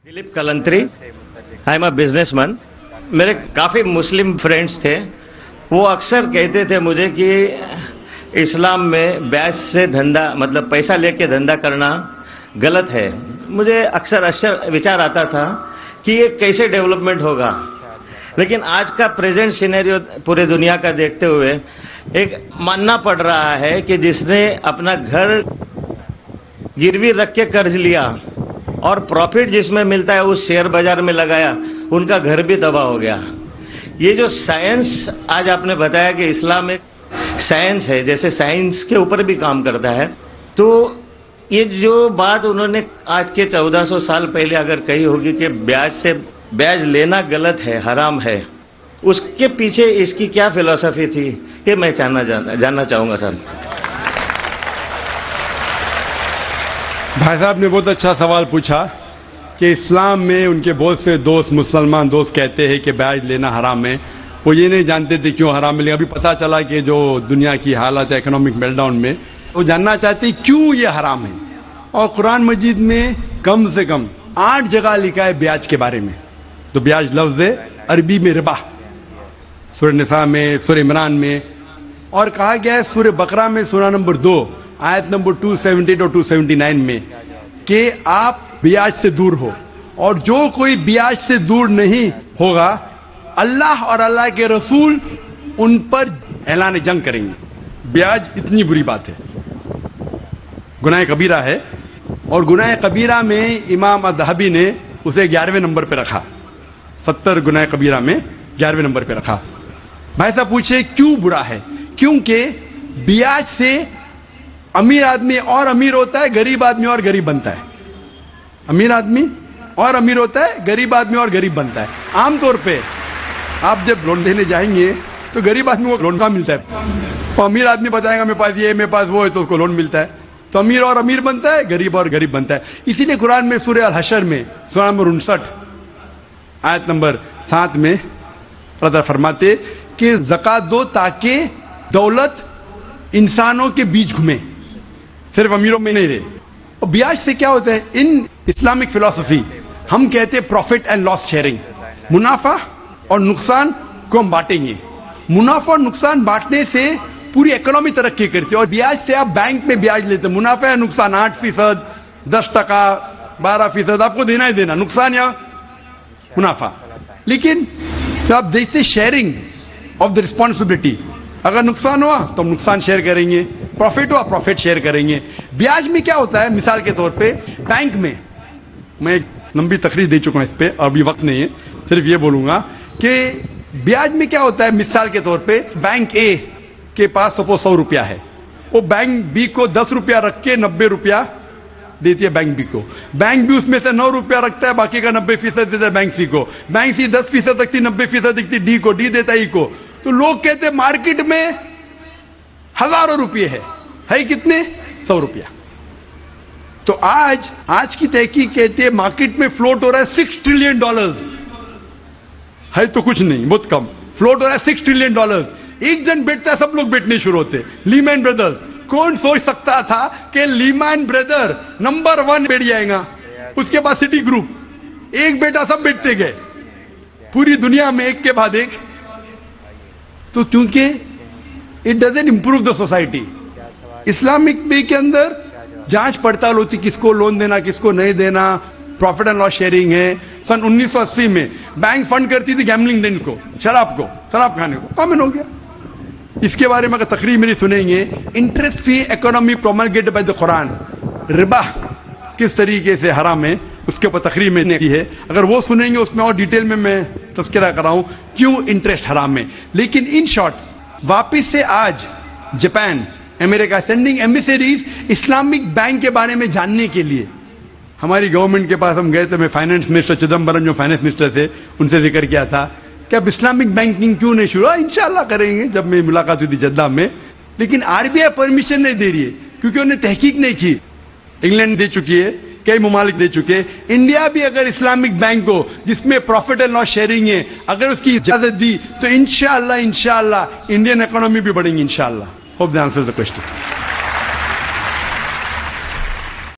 Dilip Kalantri, I am a businessman. मेरे काफ़ी Muslim friends थे, वो अक्सर कहते थे मुझे कि इस्लाम में ब्याज से धंधा मतलब पैसा लेके धंधा करना गलत है। मुझे अक्सर विचार आता था कि ये कैसे डेवलपमेंट होगा, लेकिन आज का प्रेजेंट सिनेरियो पूरे दुनिया का देखते हुए एक मानना पड़ रहा है कि जिसने अपना घर गिरवी रख के कर्ज लिया और प्रॉफिट जिसमें मिलता है उस शेयर बाजार में लगाया, उनका घर भी तबाह हो गया। ये जो साइंस आज आपने बताया कि इस्लाम एक साइंस है, जैसे साइंस के ऊपर भी काम करता है, तो ये जो बात उन्होंने आज के 1400 साल पहले अगर कही होगी कि ब्याज लेना गलत है, हराम है, उसके पीछे इसकी क्या फिलॉसफी थी, ये मैं जानना चाहूँगा सर। भाई साहब ने बहुत अच्छा सवाल पूछा कि इस्लाम में उनके बहुत से दोस्त, मुसलमान दोस्त कहते हैं कि ब्याज लेना हराम है। वो ये नहीं जानते थे क्यों हराम है, लेकिन अभी पता चला कि जो दुनिया की हालत है इकोनॉमिक मेल्टडाउन में, वो जानना चाहते हैं क्यों ये हराम है। और कुरान मजीद में कम से कम 8 जगह लिखा है ब्याज के बारे में। तो ब्याज लफ्ज़ है अरबी में रिबा, सूरह निसा में, सूरह इमरान में, और कहा गया है सूरह बकरा में सूरह नंबर 2 आयत नंबर 278 और 279 में कि आप ब्याज से दूर हो, और जो कोई ब्याज से दूर नहीं होगा अल्लाह और अल्लाह के रसूल उन पर ऐलान जंग करेंगे। ब्याज इतनी बुरी बात है, गुनाह कबीरा है, और गुनाह कबीरा में इमाम अज़हबी ने उसे 11वें नंबर पे रखा, 70 गुनाह कबीरा में 11वें नंबर पे रखा। भाई साहब पूछे क्यों बुरा है? क्योंकि ब्याज से अमीर आदमी और अमीर होता है, गरीब आदमी और गरीब बनता है। अमीर आदमी और अमीर होता है, गरीब आदमी और गरीब बनता है। आमतौर पे आप जब लोन देने जाएंगे तो गरीब आदमी को लोन कहाँ मिलता है? तो अमीर आदमी बताएगा मेरे पास ये, मेरे पास वो है, तो उसको लोन मिलता है। तो अमीर और अमीर बनता है, गरीब और गरीब बनता है। इसीलिए कुरान में सूरह अल हशर में सूरह नंबर 59 आयत नंबर 7 में अल्लाह फरमाते कि ज़कात दो ताकि दौलत इंसानों के बीच घूमे, सिर्फ अमीरों में नहीं रहे। और ब्याज से क्या होता है? इन इस्लामिक फिलॉसफी हम कहते हैं प्रॉफिट एंड लॉस शेयरिंग, मुनाफा और नुकसान को हम बांटेंगे। मुनाफा और नुकसान बांटने से पूरी इकोनॉमी तरक्की करती है। और ब्याज से आप बैंक में ब्याज लेते हैं, मुनाफा या नुकसान 8%, 10%, 12% आपको देना ही देना, नुकसान या मुनाफा। लेकिन तो आप देखते शेयरिंग ऑफ द रिस्पॉन्सिबिलिटी, अगर नुकसान हुआ तो हम नुकसान शेयर करेंगे, प्रॉफिट हुआ प्रॉफिट शेयर करेंगे। ब्याज में क्या होता है? मिसाल के तौर पे बैंक में, मैं एक लंबी तकरीर दे चुका हूं इस पे, अभी वक्त नहीं है, सिर्फ ये बोलूंगा कि ब्याज में क्या होता है। मिसाल के तौर पे बैंक ए के पास सपोज 100 रुपया है, वो बैंक बी को 10 रुपया रख के 90 रुपया देती है बैंक बी को। बैंक बी उसमें से 9 रुपया रखता है, बाकी का 90% देता है बैंक सी को। बैंक सी 10% रखती, 90% देती डी को, डी देता ई को। तो लोग कहते हैं मार्केट में हजारों रुपये है कितने? 100 रुपया। तो आज की तहकीक कहते हैं मार्केट में फ्लोट हो रहा है $6 ट्रिलियन, है तो कुछ नहीं, बहुत कम फ्लोट हो रहा है $6 ट्रिलियन। एक जन बैठता है, सब लोग बैठने शुरू होते। लीमैन ब्रदर्स, कौन सोच सकता था कि लीमैन ब्रदर नंबर 1 बैठ जाएगा? उसके बाद सिटी ग्रुप, एक बेटा, सब बैठते गए पूरी दुनिया में एक के बाद एक। तो क्योंकि it doesn't improve the society. Islamic पे के अंदर जांच पड़ताल होती, किसको लोन देना किसको नहीं देना, प्रॉफिट एंड लॉस शेयरिंग है। सन 1980 में बैंक फंड करती थी गैम्बलिंग दिन को, शराब खाने को, कॉमन हो गया। इसके बारे में अगर तकरीर मेरी सुनेंगे, interest free economy promulgated by the Quran, रिबा किस तरीके से हराम है, उसके ऊपर तकरीर मैंने की है। अगर वो सुनेंगे उसमें और डिटेल में मैं तज़किरा कर रहा हूं क्यों इंटरेस्ट हराम है। लेकिन इन शॉर्ट वापिस से आज Japan, America sending emissaries Islamic bank के बारे में जानने के लिए। हमारी गवर्नमेंट के पास हम गए थे, मैं फाइनेंस मिनिस्टर चिदम्बरम जो फाइनेंस मिनिस्टर थे उनसे जिक्र किया था कि अब इस्लामिक बैंकिंग क्यों नहीं शुरू? इंशाल्लाह करेंगे, जब मेरी मुलाकात हुई थी जद्दा में। लेकिन आरबीआई परमिशन नहीं दे रही है क्योंकि उन्होंने तहकीक नहीं की। इंग्लैंड दे चुकी है, कई ममालिक दे चुके। इंडिया भी अगर इस्लामिक बैंक को जिसमें प्रॉफिट एंड लॉस शेयरिंग है अगर उसकी इजाजत दी तो इंशाअल्लाह इंडियन इकोनॉमी भी बढ़ेंगी इंशाअल्लाह। Hope that answers the question.